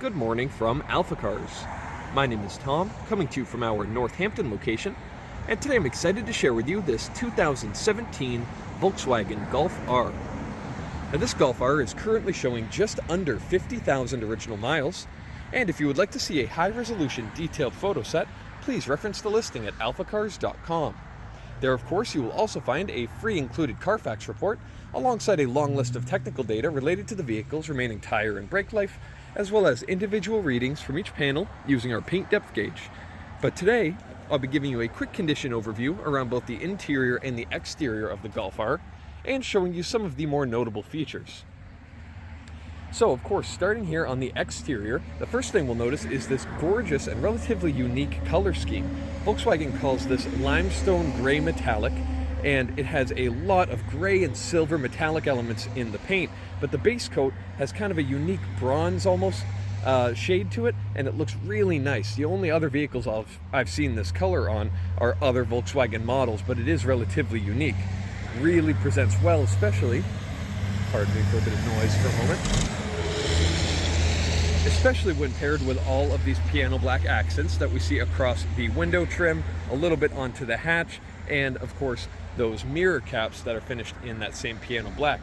Good morning from AlphaCars. My name is Tom, coming to you from our Northampton location, and today I'm excited to share with you this 2017 Volkswagen Golf R. Now this Golf R is currently showing just under 50,000 original miles, and if you would like to see a high-resolution detailed photo set, please reference the listing at alphacars.com. There, of course, you will also find a free included Carfax report alongside a long list of technical data related to the vehicle's remaining tire and brake life, as well as individual readings from each panel using our paint depth gauge. But today, I'll be giving you a quick condition overview around both the interior and the exterior of the Golf R, and showing you some of the more notable features. So, of course, starting here on the exterior, the first thing we'll notice is this gorgeous and relatively unique color scheme. Volkswagen calls this limestone gray metallic, and it has a lot of gray and silver metallic elements in the paint, but the base coat has kind of a unique bronze almost shade to it, and it looks really nice. The only other vehicles I've seen this color on are other Volkswagen models, but it is relatively unique. Really presents well, especially, pardon me for a bit of noise for a moment, especially when paired with all of these piano black accents that we see across the window trim, a little bit onto the hatch, and of course those mirror caps that are finished in that same piano black.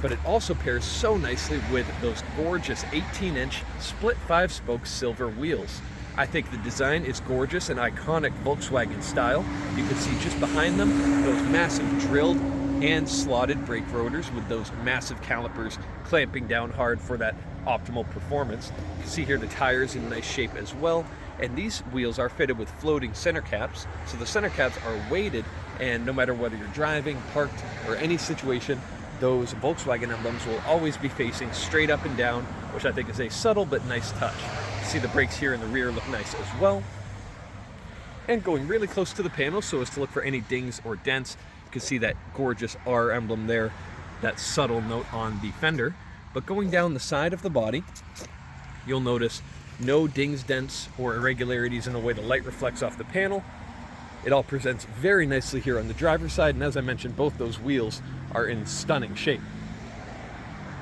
But it also pairs so nicely with those gorgeous 18-inch split 5-spoke silver wheels. I think the design is gorgeous and iconic Volkswagen style. You can see just behind them those massive drilled and slotted brake rotors with those massive calipers clamping down hard for that optimal performance. You can see here the tires in nice shape as well, and these wheels are fitted with floating center caps, so the center caps are weighted, and no matter whether you're driving, parked, or any situation, those Volkswagen emblems will always be facing straight up and down, which I think is a subtle but nice touch. See the brakes here in the rear look nice as well. And going really close to the panel so as to look for any dings or dents, you can see that gorgeous R emblem there, that subtle note on the fender. But going down the side of the body, you'll notice no dings, dents, or irregularities in the way the light reflects off the panel. It all presents very nicely here on the driver's side, and as I mentioned, both those wheels are in stunning shape.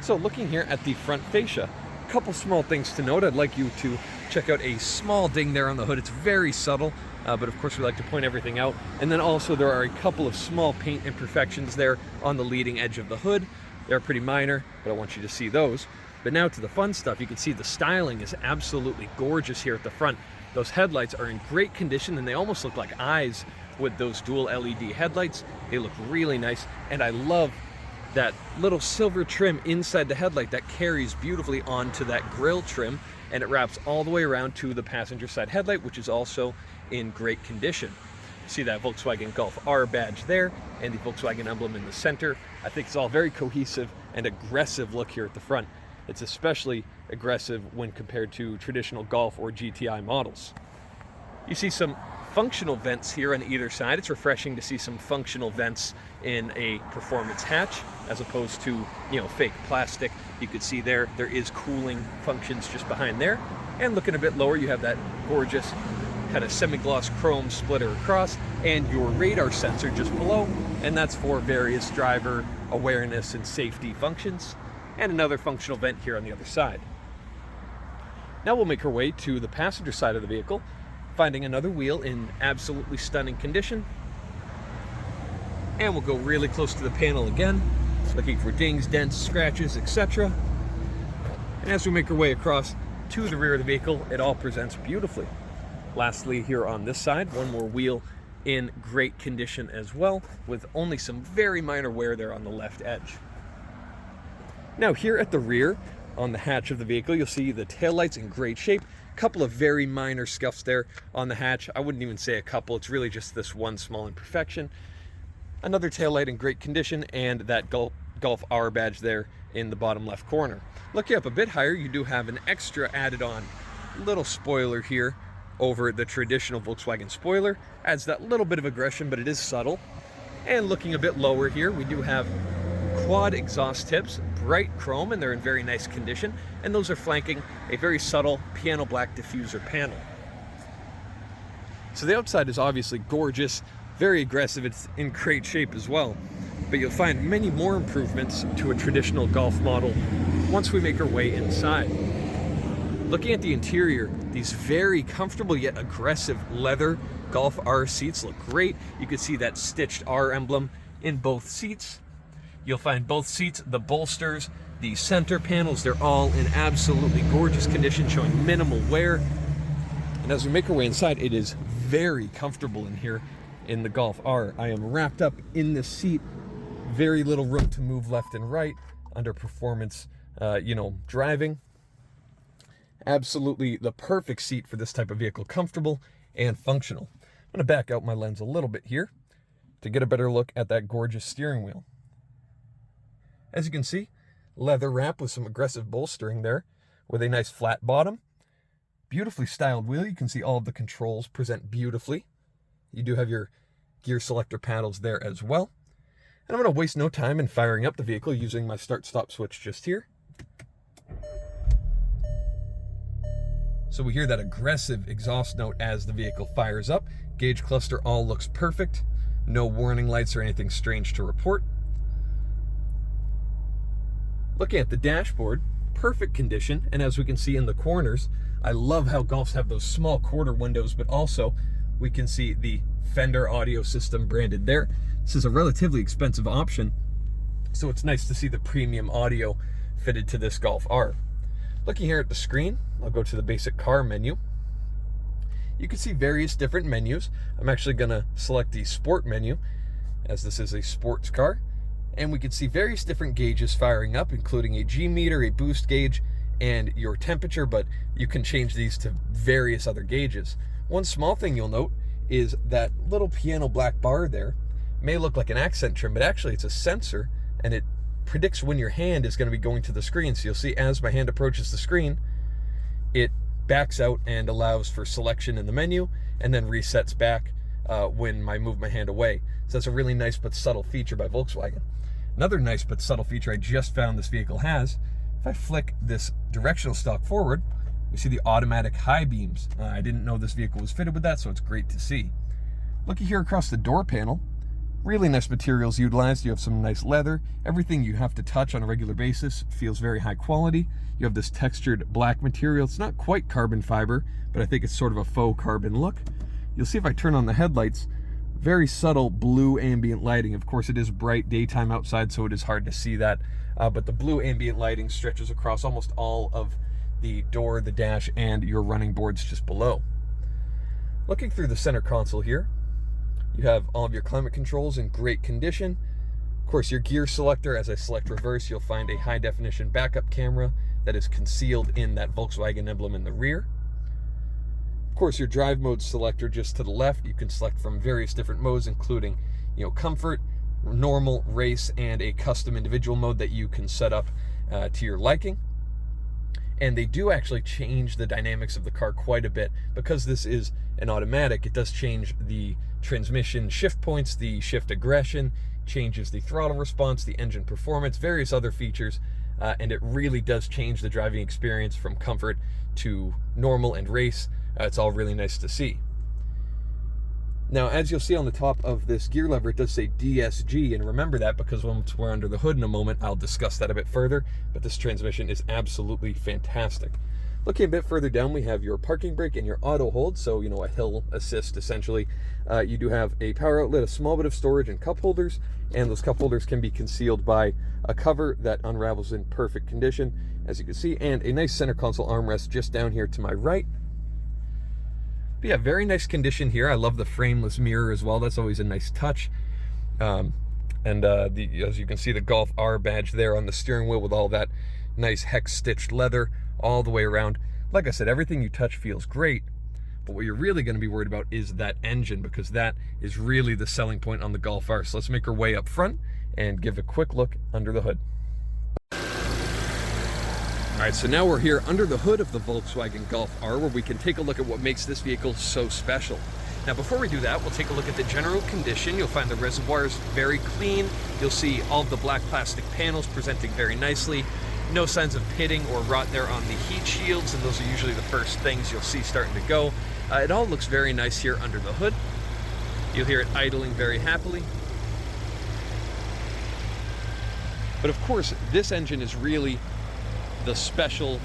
So looking here at the front fascia, a couple small things to note. I'd like you to check out a small ding there on the hood. It's very subtle, but of course we like to point everything out. And then also there are a couple of small paint imperfections there on the leading edge of the hood. They're pretty minor, but I want you to see those. But now to the fun stuff. You can see the styling is absolutely gorgeous here at the front. Those headlights are in great condition, and they almost look like eyes with those dual LED headlights. They look really nice, and I love that little silver trim inside the headlight that carries beautifully onto that grille trim, and it wraps all the way around to the passenger side headlight, which is also in great condition. See that Volkswagen Golf R badge there, and the Volkswagen emblem in the center. I think it's all very cohesive and aggressive look here at the front. It's especially aggressive when compared to traditional Golf or GTI models. You see some functional vents here on either side. It's refreshing to see some functional vents in a performance hatch as opposed to, fake plastic. You could see there is cooling functions just behind there. And looking a bit lower, you have that gorgeous kind of semi-gloss chrome splitter across, and your radar sensor just below, and that's for various driver awareness and safety functions, and another functional vent here on the other side. Now we'll make our way to the passenger side of the vehicle, finding another wheel in absolutely stunning condition, and we'll go really close to the panel again, looking for dings, dents, scratches, etc. And as we make our way across to the rear of the vehicle, it all presents beautifully. Lastly, here on this side, one more wheel in great condition as well, with only some very minor wear there on the left edge. Now here at the rear, on the hatch of the vehicle, you'll see the taillights in great shape. A couple of very minor scuffs there on the hatch. I wouldn't even say a couple, it's really just this one small imperfection. Another taillight in great condition, and that Golf R badge there in the bottom left corner. Looking up a bit higher, you do have an extra added on little spoiler here over the traditional Volkswagen spoiler. Adds that little bit of aggression, but it is subtle. And looking a bit lower here, we do have quad exhaust tips, bright chrome, and they're in very nice condition, and those are flanking a very subtle piano black diffuser panel. So the outside is obviously gorgeous, very aggressive, it's in great shape as well, but you'll find many more improvements to a traditional Golf model once we make our way inside. Looking at the interior, these very comfortable yet aggressive leather Golf R seats look great. You can see that stitched R emblem in both seats. You'll find both seats, the bolsters, the center panels, they're all in absolutely gorgeous condition, showing minimal wear. And as we make our way inside, it is very comfortable in here in the Golf R. I am wrapped up in this seat, very little room to move left and right under performance, driving. Absolutely the perfect seat for this type of vehicle, comfortable and functional. I'm going to back out my lens a little bit here to get a better look at that gorgeous steering wheel. As you can see, leather wrap with some aggressive bolstering there with a nice flat bottom. Beautifully styled wheel. You can see all of the controls present beautifully. You do have your gear selector paddles there as well. And I'm going to waste no time in firing up the vehicle using my start-stop switch just here. So we hear that aggressive exhaust note as the vehicle fires up. Gauge cluster all looks perfect. No warning lights or anything strange to report. Looking at the dashboard, perfect condition. And as we can see in the corners, I love how Golfs have those small quarter windows, but also we can see the Fender audio system branded there. This is a relatively expensive option, so it's nice to see the premium audio fitted to this Golf R. Looking here at the screen, I'll go to the basic car menu. You can see various different menus. I'm actually going to select the sport menu, as this is a sports car. And we can see various different gauges firing up, including a G meter, a boost gauge, and your temperature, but you can change these to various other gauges. One small thing you'll note is that little piano black bar there may look like an accent trim, but actually it's a sensor, and it predicts when your hand is going to be going to the screen. So you'll see as my hand approaches the screen, it backs out and allows for selection in the menu, and then resets back when I move my hand away. So that's a really nice but subtle feature by Volkswagen. Another nice but subtle feature I just found this vehicle has, if I flick this directional stalk forward, we see the automatic high beams. I didn't know this vehicle was fitted with that, so it's great to see. Looking here across the door panel, really nice materials utilized. You have some nice leather. Everything you have to touch on a regular basis feels very high quality. You have this textured black material. It's not quite carbon fiber, but I think it's sort of a faux carbon look. You'll see if I turn on the headlights, very subtle blue ambient lighting. Of course, it is bright daytime outside, so it is hard to see that. But the blue ambient lighting stretches across almost all of the door, the dash, and your running boards just below. Looking through the center console here, you have all of your climate controls in great condition. Of course, your gear selector, as I select reverse, you'll find a high definition backup camera that is concealed in that Volkswagen emblem in the rear. Of course, your drive mode selector just to the left, you can select from various different modes, including, comfort, normal, race, and a custom individual mode that you can set up to your liking. And they do actually change the dynamics of the car quite a bit. Because this is an automatic, it does change the transmission shift points, the shift aggression, changes the throttle response, the engine performance, various other features, and it really does change the driving experience from comfort to normal and race. It's all really nice to see. Now, as you'll see on the top of this gear lever, it does say DSG, and remember that because once we're under the hood in a moment, I'll discuss that a bit further, but this transmission is absolutely fantastic. Looking a bit further down, we have your parking brake and your auto hold, so, a hill assist, essentially. You do have a power outlet, a small bit of storage, and cup holders, and those cup holders can be concealed by a cover that unravels in perfect condition, as you can see, and a nice center console armrest just down here to my right. But yeah, very nice condition here. I love the frameless mirror as well. That's always a nice touch. As you can see, the Golf R badge there on the steering wheel with all that nice hex-stitched leather all the way around. Like I said, everything you touch feels great, but what you're really going to be worried about is that engine, because that is really the selling point on the Golf R. So let's make our way up front and give a quick look under the hood. All right, so now we're here under the hood of the Volkswagen Golf R, where we can take a look at what makes this vehicle so special. Now, before we do that, we'll take a look at the general condition. You'll find the reservoirs very clean. You'll see all of the black plastic panels presenting very nicely. No signs of pitting or rot there on the heat shields, and those are usually the first things you'll see starting to go. It all looks very nice here under the hood. You'll hear it idling very happily. But of course, this engine is really the special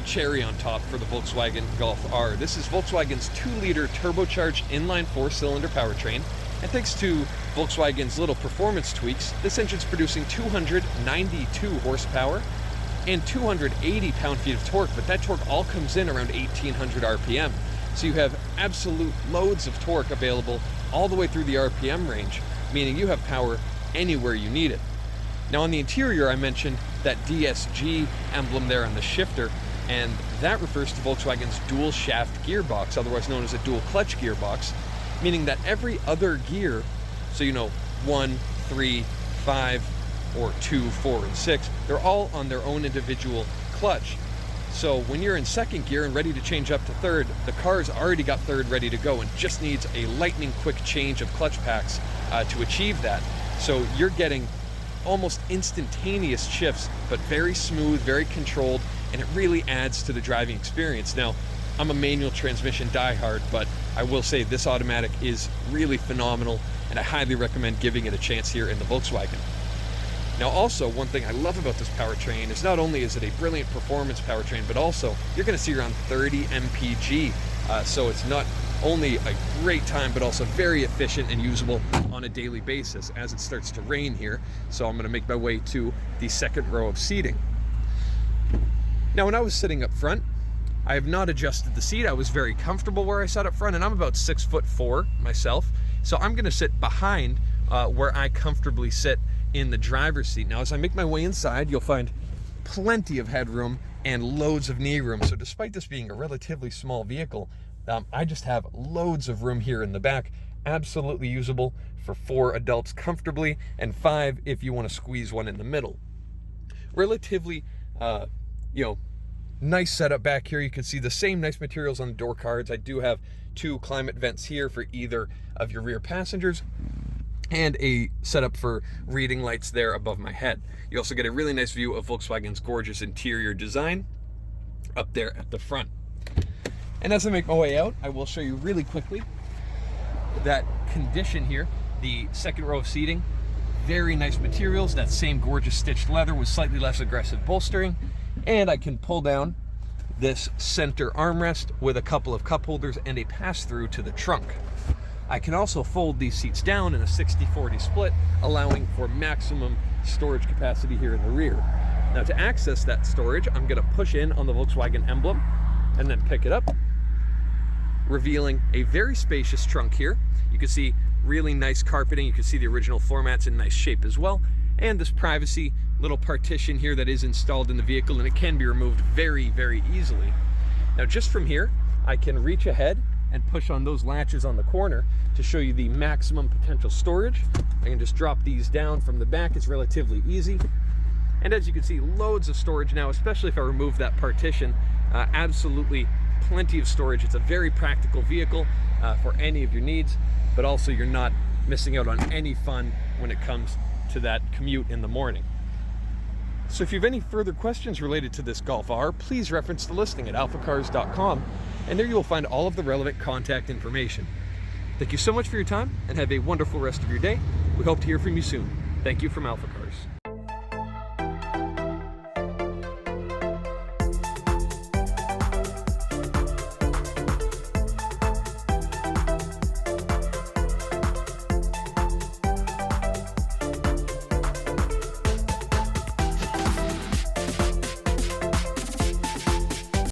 cherry on top for the Volkswagen Golf R. This is Volkswagen's 2-liter turbocharged inline 4-cylinder powertrain, and thanks to Volkswagen's little performance tweaks, this engine's producing 292 horsepower and 280 pound-feet of torque, but that torque all comes in around 1800 RPM. So you have absolute loads of torque available all the way through the RPM range, meaning you have power anywhere you need it. Now on the interior, I mentioned that DSG emblem there on the shifter, and that refers to Volkswagen's dual shaft gearbox, otherwise known as a dual clutch gearbox, meaning that every other gear, so 1, 3, 5, or 2, 4, and 6, they're all on their own individual clutch. So when you're in second gear and ready to change up to third, the car's already got third ready to go and just needs a lightning quick change of clutch packs to achieve that. So you're getting almost instantaneous shifts, but very smooth, very controlled, and it really adds to the driving experience. Now, I'm a manual transmission diehard, but I will say this automatic is really phenomenal, and I highly recommend giving it a chance here in the Volkswagen. Now also, one thing I love about this powertrain is not only is it a brilliant performance powertrain, but also you're going to see around 30 mpg, so it's not only a great time, but also very efficient and usable on a daily basis as it starts to rain here. So I'm going to make my way to the second row of seating. Now, when I was sitting up front, I have not adjusted the seat. I was very comfortable where I sat up front, and I'm about 6'4" myself. So I'm going to sit behind where I comfortably sit in the driver's seat. Now, as I make my way inside, you'll find plenty of headroom and loads of knee room. So despite this being a relatively small vehicle, I just have loads of room here in the back, absolutely usable for 4 adults comfortably, and 5 if you want to squeeze one in the middle. Relatively, nice setup back here. You can see the same nice materials on the door cards. I do have 2 climate vents here for either of your rear passengers, and a setup for reading lights there above my head. You also get a really nice view of Volkswagen's gorgeous interior design up there at the front. And as I make my way out, I will show you really quickly that condition here. The second row of seating, very nice materials, that same gorgeous stitched leather with slightly less aggressive bolstering. And I can pull down this center armrest with a couple of cup holders and a pass-through to the trunk. I can also fold these seats down in a 60-40 split, allowing for maximum storage capacity here in the rear. Now, to access that storage, I'm going to push in on the Volkswagen emblem and then pick it up, revealing a very spacious trunk here. You can see really nice carpeting. You can see the original floor mats in nice shape as well, and this privacy little partition here that is installed in the vehicle, and it can be removed very, very easily. Now, just from here, I can reach ahead and push on those latches on the corner to show you the maximum potential storage. I can just drop these down from the back. It's relatively easy. And as you can see, loads of storage now, especially if I remove that partition. Absolutely plenty of storage. It's a very practical vehicle for any of your needs, but also you're not missing out on any fun when it comes to that commute in the morning. So if you have any further questions related to this Golf R, please reference the listing at alphacars.com, and there you will find all of the relevant contact information. Thank you so much for your time, and have a wonderful rest of your day. We hope to hear from you soon. Thank you from AlphaCars.